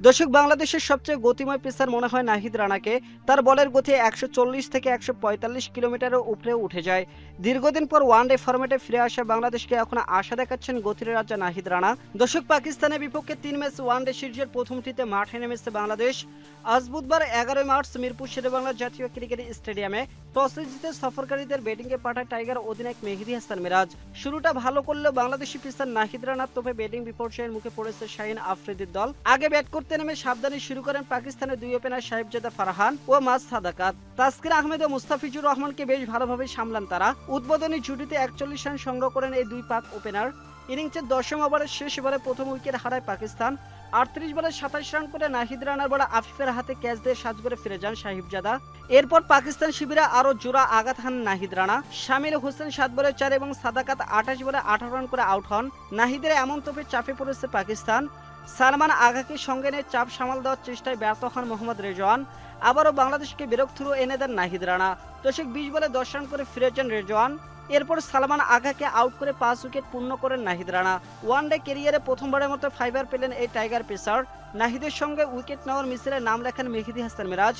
দর্শক, বাংলাদেশের সবচেয়ে গতিময় পেসার মনে হয় নাহিদ রানাকে। তার বলের গতি ১৪০ থেকে ১৪৫ কিলোমিটারের উপরে উঠে যায়। দীর্ঘদিন পর ওয়ানডে ফরম্যাটে ফিরে আসা বাংলাদেশকে এখন আশা দেখাচ্ছেন গতির রাজা নাহিদ রানা। দর্শক, পাকিস্তানের বিপক্ষে ৩ ম্যাচ ওয়ানডে সিরিজের প্রথমটিতে মাঠে নেমেছে বাংলাদেশ। আজ বুধবার ১১ মার্চ মিরপুর শেরেবাংলা জাতীয় ক্রিকেট স্টেডিয়ামে টসে জিতে সফরকারীদের ব্যাটিংয়ে পাঠায় টাইগার অধিনায়ক মেহেদী হাসান মিরাজ। শুরুটা ভালো করলেও বাংলাদেশি পেসার নাহিদ রানার তোপে ব্যাটিং বিপর্যয়ের মুখে পড়েছে শাহিন আফ্রিদির দল। আগে ব্যাট করতে নেমে সাবধানে শুরু করেন পাকিস্তানের দুই ওপেনার সাহেবজাদা ফারহান ও মাস সাদাকাত। তাসকিন আহমেদ ও মুস্তাফিজুর রহমানকে বেশ ভালোভাবে সামলান তারা। উদ্বোধনী জুটিতে ৪১ রান সংগ্রহ করেন এই দুই পাক ওপেনার। ইনিংসের ১০ম ওভারের শেষ ওভারে প্রথম উইকেট হারায় পাকিস্তান। ৩৮ বলে ২৭ রান করে নাহিদ রানার বলে আফিফের হাতে ক্যাচ দিয়ে সাজঘরে ফিরে যান সাহিবজাদা। এরপর পাকিস্তান শিবিরে আরো জোড়া আঘাত হান নাহিদ রানা। শামির হোসেন ৭ বলে ৪ এবং সাদাকাত ২৮ বলে ১৮ রান করে আউট হন। নাহিদের এমন তোপে চাপে পড়েছে পাকিস্তান। সালমান আগাকে সঙ্গে নিয়ে চাপ সামাল দেওয়ার চেষ্টায় ব্যর্থ হন মোহাম্মদ রেজওয়ান। আবারও বাংলাদেশকে বিরক্ত এনে দেন নাহিদ রানা। দর্শক, ২০ বলে ১০ রান করে ফিরে যান রেজওয়ান। এরপর সালমান আগাকে আউট করে ৫ উইকেট পূর্ণ করেন নাহিদ রানা। ওয়ানডে ক্যারিয়ারে প্রথমবারের মতো ফাইবার পেলেন এই টাইগার পেসার। নাহিদের সঙ্গে উইকেট নেওয়ার মিছিলে নাম লেখান মেহেদী হাসান মিরাজ।